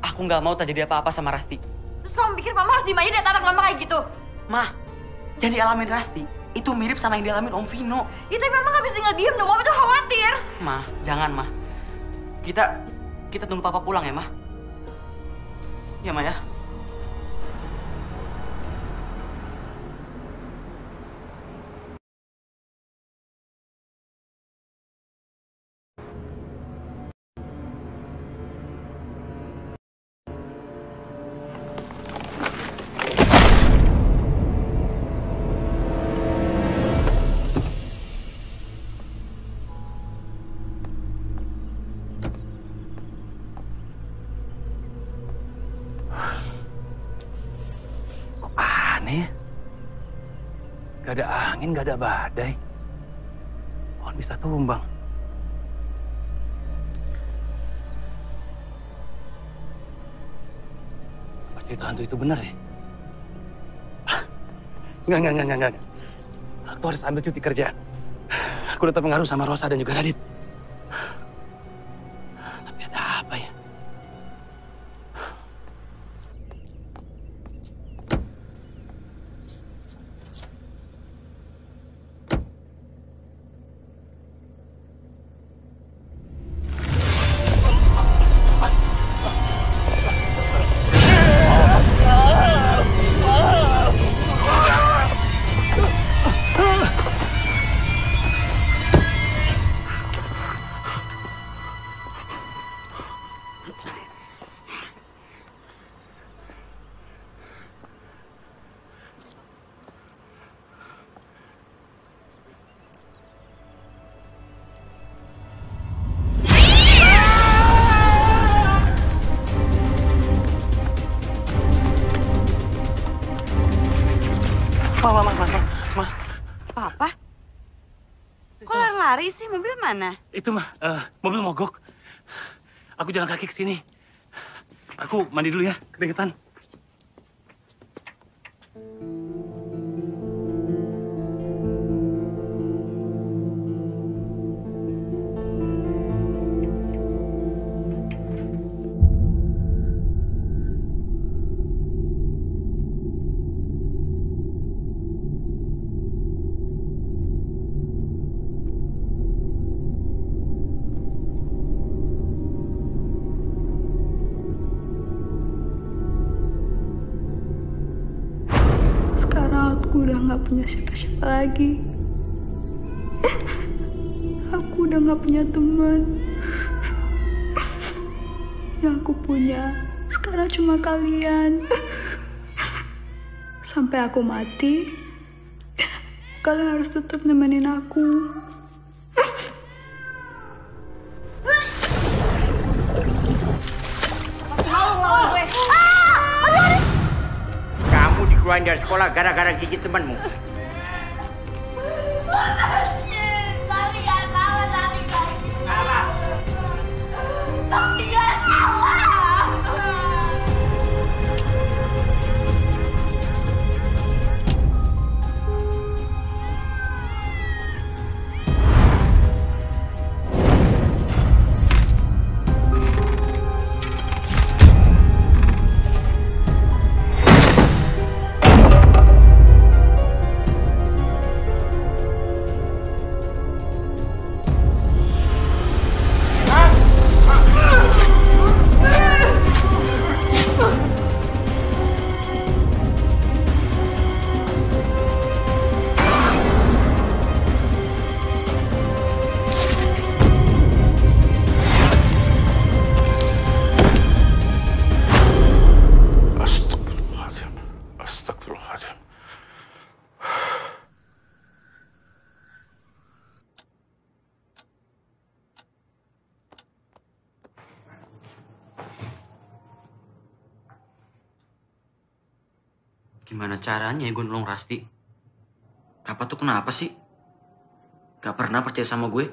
Aku nggak mau terjadi apa-apa sama Rasti. Terus kamu pikir Mama harus diem aja liat anak Mama kayak gitu? Ma, yang dialamin Rasti itu mirip sama yang dialamin Om Vino. Ya tapi Mama nggak bisa tinggal diem dong, Mama tuh khawatir. Ma, jangan, Ma. Kita tunggu Papa pulang ya, Ma. Ya, Ma ya. Gak ada angin, gak ada badai. Pohon bisa tumbang. Apa cerita hantu itu benar ya? Enggak. Aku harus ambil cuti kerja. Aku udah terpengaruh sama Rosa dan juga Radit. Tapi ada apa ya? Papa? Kok lari-lari sih? Mobil mana? Itu mah, mobil mogok. Aku jalan kaki ke sini. Aku mandi dulu ya, keringetan. Aku udah gak punya siapa-siapa lagi. Aku udah gak punya teman. Yang aku punya sekarang cuma kalian. Sampai aku mati, kalian harus tetap nemenin aku. Keluarin dari sekolah gara-gara gigit temanmu. Gimana caranya ya gue nolong Rasti? Papa tuh kenapa sih? Gak pernah percaya sama gue?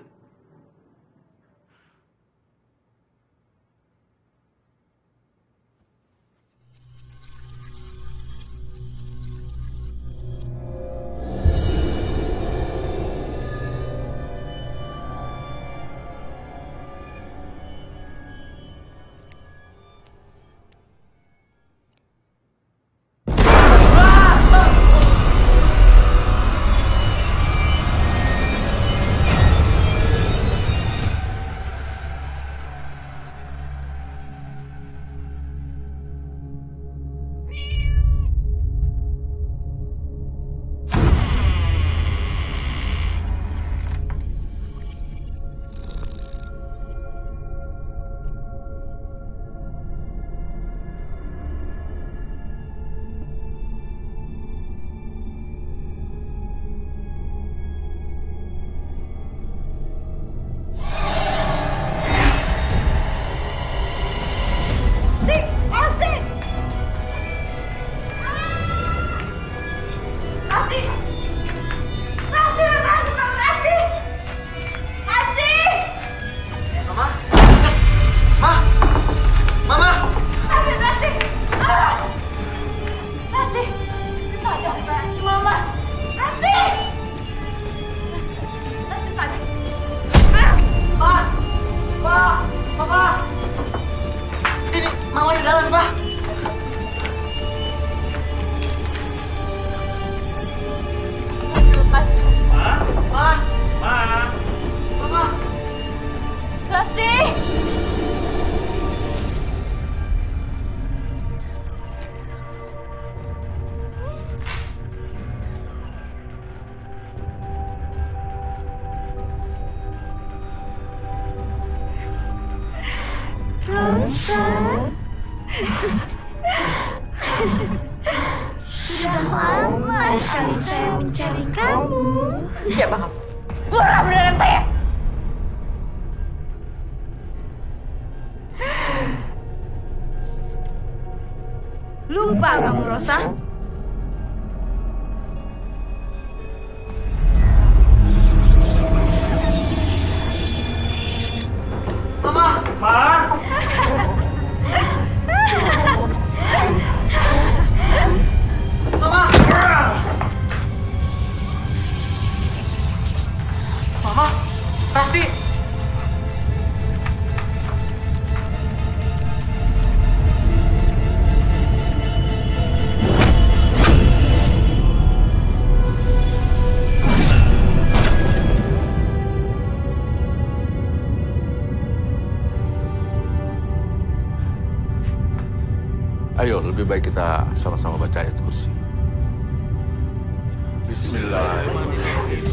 Sudah lama sekali saya mencari kamu. Siapa kamu? Buang beneran saya! Lupa kamu, Rosa? Mama! Ma! Mama! Mama! Rasti! Ayo, lebih baik kita sama-sama baca ayat kursi. Bismillahirrahmanirrahim.